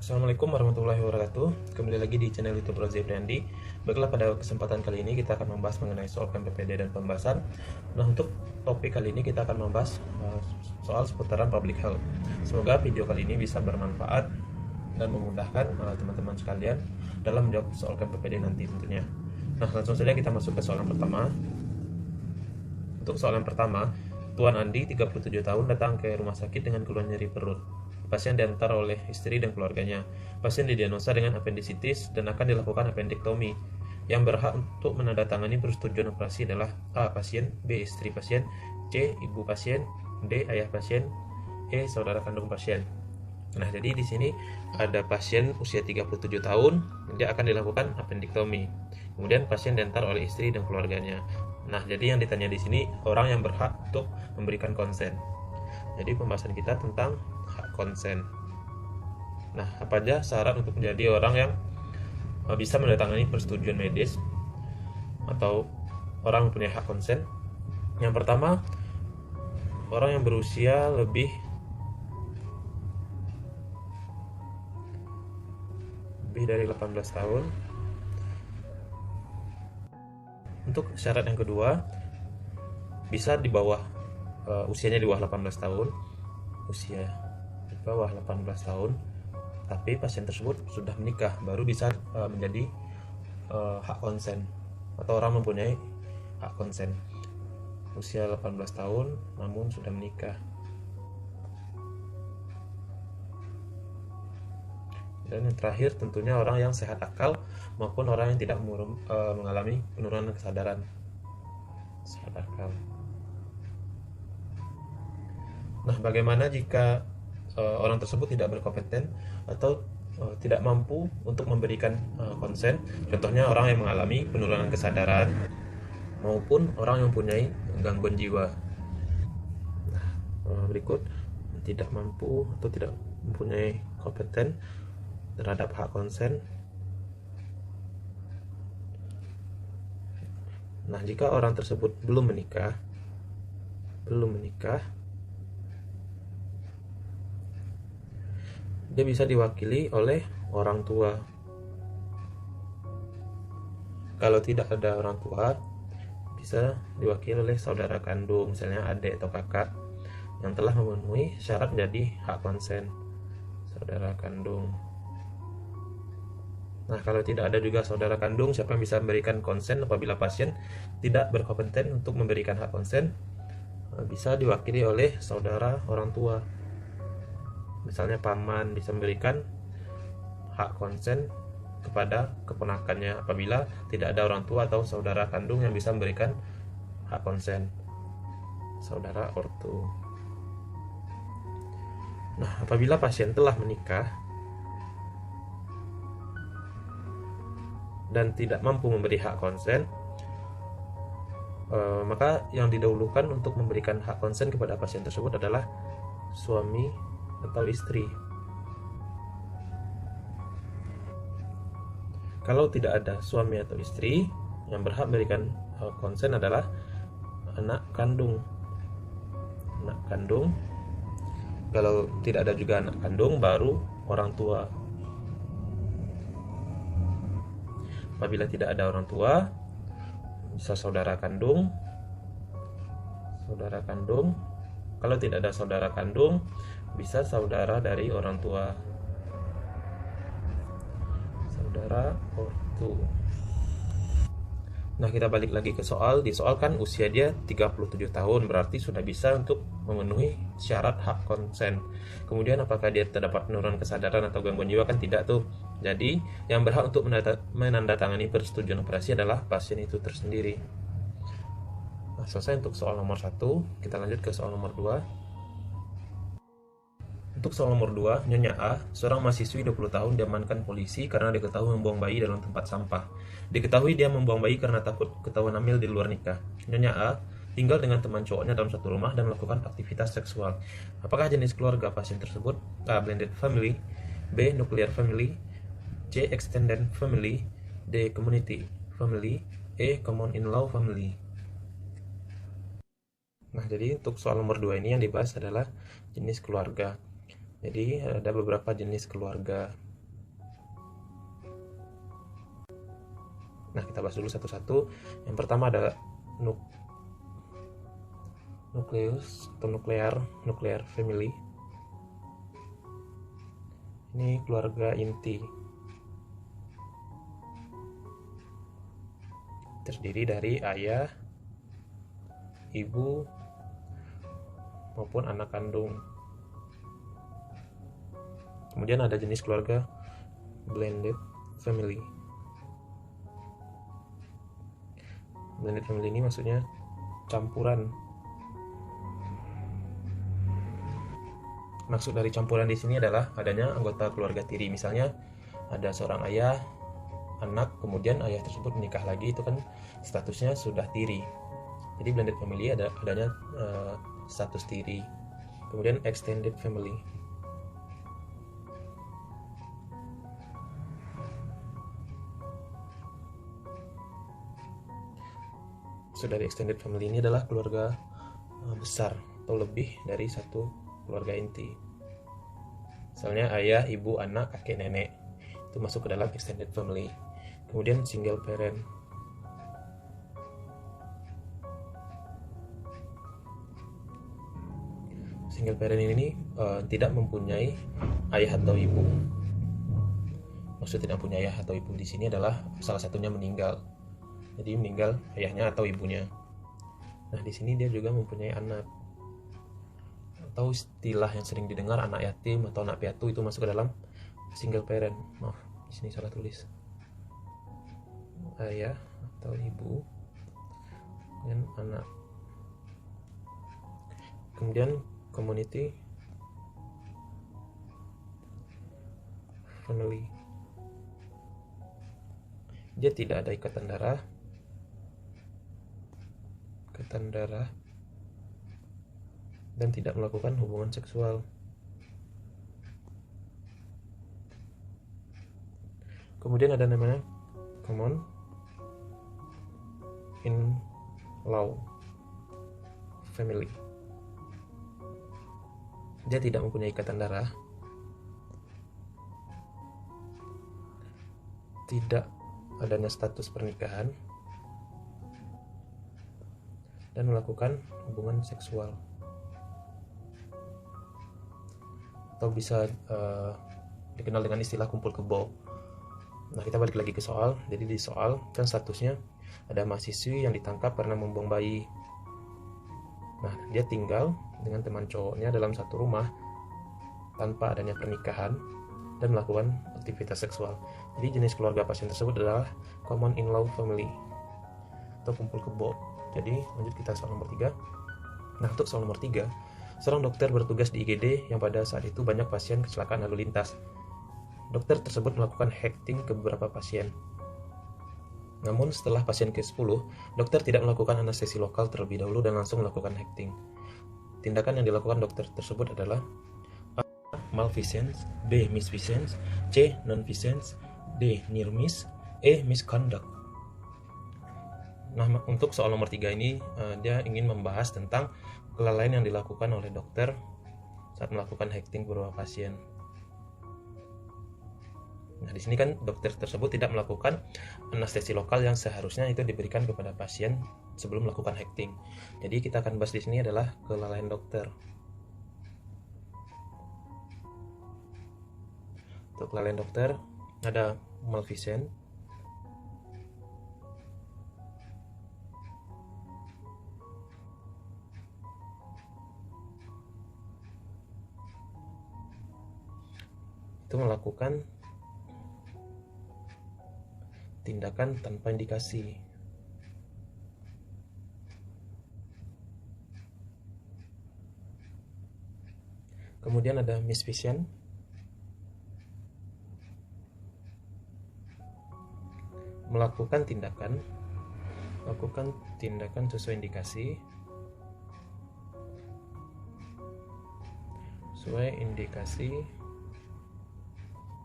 Assalamualaikum warahmatullahi wabarakatuh. Kembali lagi di channel YouTube Rozi Briandi. Baiklah, pada kesempatan kali ini kita akan membahas mengenai soal PPD dan pembahasan. Nah, untuk topik kali ini kita akan membahas soal seputaran public health. Semoga video kali ini bisa bermanfaat dan memudahkan teman-teman sekalian dalam menjawab soal PPD nanti tentunya. Nah, langsung saja kita masuk ke soal yang pertama. Untuk soal yang pertama, Tuan Andi, 37 tahun, datang ke rumah sakit dengan keluhan nyeri perut. Pasien diantar oleh istri dan keluarganya. Pasien didiagnosa dengan apendisitis dan akan dilakukan appendektomi. Yang berhak untuk menandatangani persetujuan operasi adalah A. Pasien, B. Istri pasien, C. Ibu pasien, D. Ayah pasien, E. Saudara kandung pasien. Nah, jadi di sini ada pasien usia 37 tahun, dia akan dilakukan appendektomi. Kemudian pasien diantar oleh istri dan keluarganya. Nah, jadi yang ditanya di sini orang yang berhak untuk memberikan konsen. Jadi pembahasan kita tentang hak konsen. Nah, apa aja syarat untuk menjadi orang yang bisa menandatangani persetujuan medis atau orang mempunyai hak konsen? Yang pertama, orang yang berusia lebih dari 18 tahun. Untuk syarat yang kedua, bisa di bawah usianya di bawah 18 tahun. Usia di bawah 18 tahun, tapi pasien tersebut sudah menikah, baru bisa menjadi hak konsen atau orang mempunyai hak konsen. Usia 18 tahun namun sudah menikah. Dan yang terakhir tentunya orang yang sehat akal maupun orang yang tidak mengalami penurunan kesadaran. Sehat akal. Nah, bagaimana jika orang tersebut tidak berkompeten atau tidak mampu untuk memberikan konsen? Contohnya orang yang mengalami penurunan kesadaran maupun orang yang mempunyai gangguan jiwa. Nah, berikut tidak mampu atau tidak mempunyai kompeten terhadap hak konsen. Nah, jika orang tersebut belum menikah, dia bisa diwakili oleh orang tua. Kalau tidak ada orang tua, bisa diwakili oleh saudara kandung, misalnya adik atau kakak yang telah memenuhi syarat menjadi hak konsen, saudara kandung. Nah, kalau tidak ada juga saudara kandung, siapa yang bisa memberikan konsen apabila pasien tidak berkompeten untuk memberikan hak konsen? Bisa diwakili oleh saudara orang tua. Misalnya paman bisa memberikan hak konsen kepada keponakannya apabila tidak ada orang tua atau saudara kandung yang bisa memberikan hak konsen, saudara ortu. Nah, apabila pasien telah menikah dan tidak mampu memberi hak konsen, maka yang didahulukan untuk memberikan hak konsen kepada pasien tersebut adalah suami atau istri. Kalau tidak ada suami atau istri, yang berhak memberikan konsen adalah anak kandung. Anak kandung. Kalau tidak ada juga anak kandung, baru orang tua. Apabila tidak ada orang tua, bisa saudara kandung. Saudara kandung. Kalau tidak ada saudara kandung, bisa saudara dari orang tua, saudara ortu. Nah, kita balik lagi ke soal. Di soal kan usia dia 37 tahun, berarti sudah bisa untuk memenuhi syarat hak konsen. Kemudian apakah dia terdapat penurunan kesadaran atau gangguan jiwa? Kan tidak tuh. Jadi yang berhak untuk menandatangani persetujuan operasi adalah pasien itu tersendiri. Nah, selesai untuk soal nomor 1. Kita lanjut ke soal nomor 2. Untuk soal nomor 2, Nyonya A, seorang mahasiswi 20 tahun diamankan polisi karena diketahui membuang bayi dalam tempat sampah. Diketahui dia membuang bayi karena takut ketahuan hamil di luar nikah. Nyonya A tinggal dengan teman cowoknya dalam satu rumah dan melakukan aktivitas seksual. Apakah jenis keluarga pasien tersebut? A. Blended family, B. Nuclear family, C. Extended family, D. Community family, E. Common in-law family. Nah, jadi untuk soal nomor 2 ini yang dibahas adalah jenis keluarga. Jadi ada beberapa jenis keluarga. Nah, kita bahas dulu satu-satu. Yang pertama ada nukleus atau nuclear family. Ini keluarga inti, terdiri dari ayah, ibu, maupun anak kandung. Kemudian ada jenis keluarga blended family. Blended family ini maksudnya campuran. Maksud dari campuran di sini adalah adanya anggota keluarga tiri. Misalnya ada seorang ayah, anak, kemudian ayah tersebut menikah lagi, itu kan statusnya sudah tiri. Jadi blended family adanya status tiri. Kemudian extended family. Dari extended family ini adalah keluarga besar atau lebih dari satu keluarga inti. Misalnya ayah, ibu, anak, kakek, nenek, itu masuk ke dalam extended family. Kemudian single parent. Single parent ini tidak mempunyai ayah atau ibu. Maksud tidak punya ayah atau ibu di sini adalah salah satunya meninggal. Jadi meninggal ayahnya atau ibunya. Nah, di sini dia juga mempunyai anak. Atau istilah yang sering didengar anak yatim atau anak piatu, itu masuk ke dalam single parent. Maaf, di sini salah tulis. Ayah atau ibu dan anak. Kemudian community family. Dia tidak ada ikatan darah dan tidak melakukan hubungan seksual. Kemudian ada namanya common in law family. Dia tidak mempunyai ikatan darah, tidak adanya status pernikahan, dan melakukan hubungan seksual, atau bisa dikenal dengan istilah kumpul kebo. Nah, kita balik lagi ke soal. Jadi di soal kan statusnya ada mahasiswi yang ditangkap karena membuang bayi. Nah, dia tinggal dengan teman cowoknya dalam satu rumah tanpa adanya pernikahan dan melakukan aktivitas seksual. Jadi jenis keluarga pasien tersebut adalah common in law family atau kumpul kebo. Jadi lanjut kita soal nomor 3. Nah, untuk soal nomor 3, seorang dokter bertugas di IGD yang pada saat itu banyak pasien kecelakaan lalu lintas. Dokter tersebut melakukan hekting ke beberapa pasien. Namun setelah pasien ke-10, dokter tidak melakukan anestesi lokal terlebih dahulu dan langsung melakukan hekting. Tindakan yang dilakukan dokter tersebut adalah A. Malfeasance, B. Misfeasance, C. Nonfeasance, D. Near miss, E. Misconduct. Nah, untuk soal nomor 3 ini dia ingin membahas tentang kelalaian yang dilakukan oleh dokter saat melakukan hekting beberapa pasien. Nah, di sini kan dokter tersebut tidak melakukan anestesi lokal yang seharusnya itu diberikan kepada pasien sebelum melakukan hekting. Jadi kita akan bahas di sini adalah kelalaian dokter. Untuk kelalaian dokter ada malfeasance, itu melakukan tindakan tanpa indikasi. Kemudian ada misfeasance, melakukan tindakan sesuai indikasi,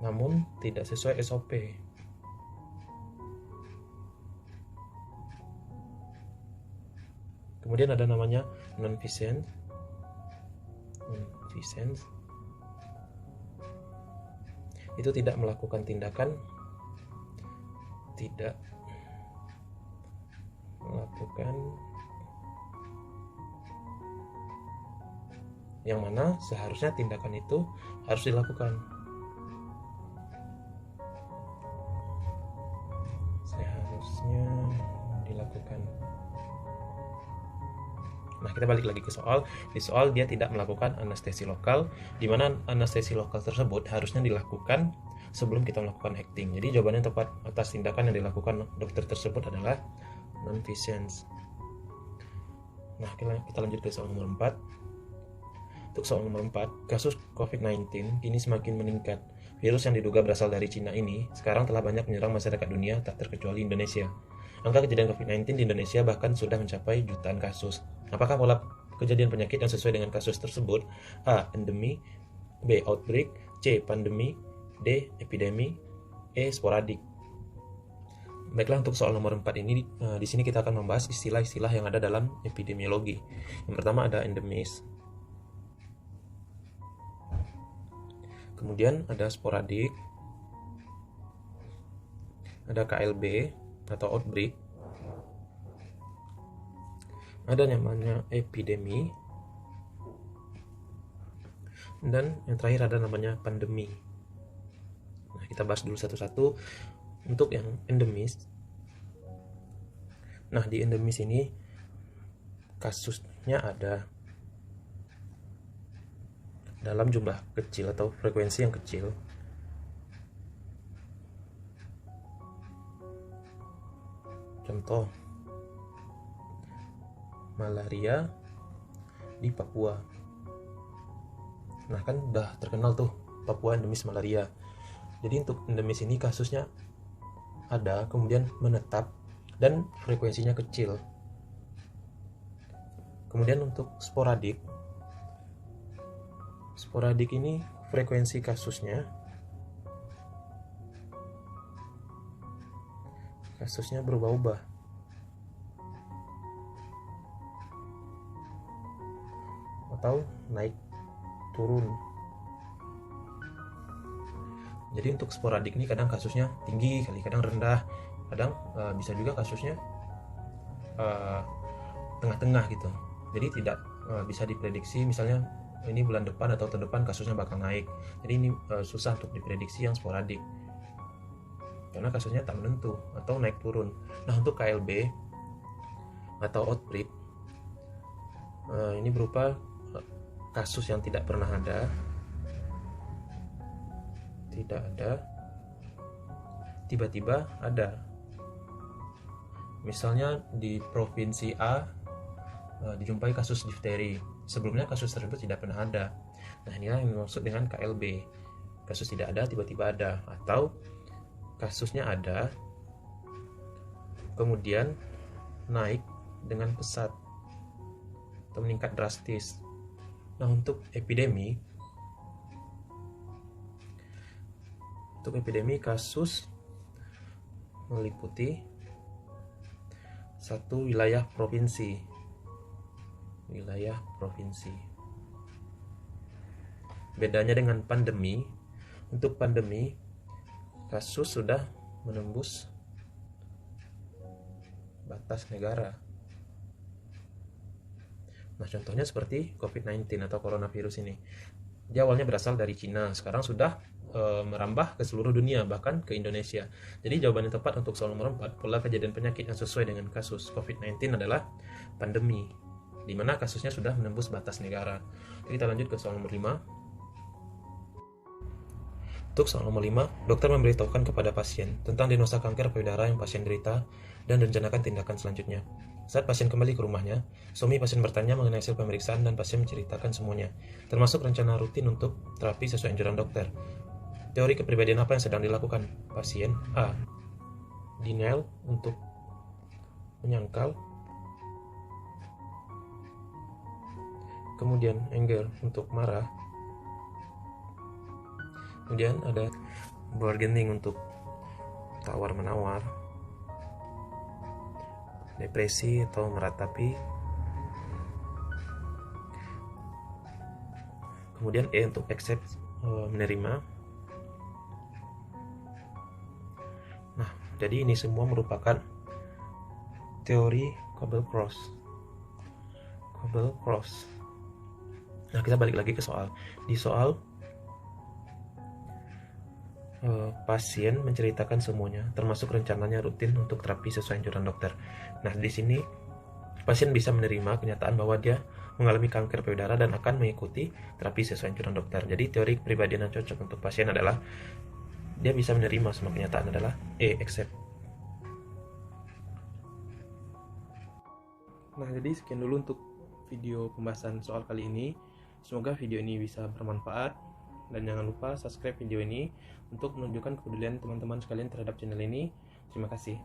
namun tidak sesuai SOP. Kemudian ada namanya nonfeasance. Itu tidak melakukan tindakan dilakukan, yang mana seharusnya tindakan itu harus dilakukan. Seharusnya dilakukan. Nah, kita balik lagi ke soal. Di soal dia tidak melakukan anestesi lokal, di mana anestesi lokal tersebut harusnya dilakukan sebelum kita melakukan acting. Jadi jawabannya tepat atas tindakan yang dilakukan dokter tersebut adalah non-feasance. Nah, kita lanjut ke soal nomor 4. Untuk soal nomor 4, kasus COVID-19 kini semakin meningkat. Virus yang diduga berasal dari Cina ini sekarang telah banyak menyerang masyarakat dunia, tak terkecuali Indonesia. Angka kejadian COVID-19 di Indonesia bahkan sudah mencapai jutaan kasus. Apakah pola kejadian penyakit yang sesuai dengan kasus tersebut? A. Endemi, B. Outbreak, C. Pandemi, D. Epidemi, E. Sporadik. Baiklah, untuk soal nomor 4 ini di sini kita akan membahas istilah-istilah yang ada dalam epidemiologi. Yang pertama ada endemis. Kemudian ada sporadik, ada KLB atau outbreak, ada namanya epidemi, dan yang terakhir ada namanya pandemi. Nah, kita bahas dulu satu-satu. Untuk yang endemis, nah di endemis ini kasusnya ada dalam jumlah kecil atau frekuensi yang kecil. Contoh, malaria di Papua. Nah, kan udah terkenal tuh Papua endemis malaria. Jadi untuk endemis ini kasusnya ada, kemudian menetap, dan frekuensinya kecil. Kemudian untuk sporadik ini frekuensi kasusnya berubah-ubah. Atau naik turun. Jadi untuk sporadik ini kadang kasusnya tinggi, kadang rendah, kadang bisa juga kasusnya tengah-tengah gitu. Jadi tidak bisa diprediksi, misalnya ini bulan depan atau tahun depan kasusnya bakal naik. Jadi ini susah untuk diprediksi yang sporadik, karena kasusnya tak menentu atau naik turun. Nah, untuk KLB atau outbreak ini berupa kasus yang tidak pernah ada, tiba-tiba ada. Misalnya di provinsi A dijumpai kasus difteri, sebelumnya kasus tersebut tidak pernah ada. Nah, inilah yang dimaksud dengan KLB, kasus tidak ada tiba-tiba ada, atau kasusnya ada kemudian naik dengan pesat atau meningkat drastis. Nah, untuk epidemi kasus meliputi satu wilayah provinsi. Bedanya dengan pandemi, untuk pandemi kasus sudah menembus batas negara. Nah, contohnya seperti COVID-19 atau coronavirus ini. Dia awalnya berasal dari Cina, sekarang sudah merambah ke seluruh dunia, bahkan ke Indonesia. Jadi jawaban yang tepat untuk soal nomor 4, pola kejadian penyakit yang sesuai dengan kasus COVID-19 adalah pandemi, di mana kasusnya sudah menembus batas negara. Jadi kita lanjut ke soal nomor 5. Untuk soal nomor 5, dokter memberitahukan kepada pasien tentang diagnosa kanker payudara yang pasien derita dan rencanakan tindakan selanjutnya. Saat pasien kembali ke rumahnya, suami pasien bertanya mengenai hasil pemeriksaan dan pasien menceritakan semuanya, termasuk rencana rutin untuk terapi sesuai anjuran dokter. Teori kepribadian apa yang sedang dilakukan pasien? A. Denial, untuk menyangkal. Kemudian anger, untuk marah. Kemudian ada bargaining, untuk tawar-menawar. Depresi atau meratapi. Kemudian E untuk accept, menerima. Nah, jadi ini semua merupakan teori Cobble cross. Nah, kita balik lagi ke soal. Di soal pasien menceritakan semuanya, termasuk rencananya rutin untuk terapi sesuai anjuran dokter. Nah, di sini pasien bisa menerima kenyataan bahwa dia mengalami kanker payudara dan akan mengikuti terapi sesuai anjuran dokter. Jadi teori kepribadian yang cocok untuk pasien adalah dia bisa menerima semua kenyataan adalah accept. Nah, jadi sekian dulu untuk video pembahasan soal kali ini. Semoga video ini bisa bermanfaat, dan jangan lupa subscribe video ini untuk menunjukkan kepedulian teman-teman sekalian terhadap channel ini. Terima kasih.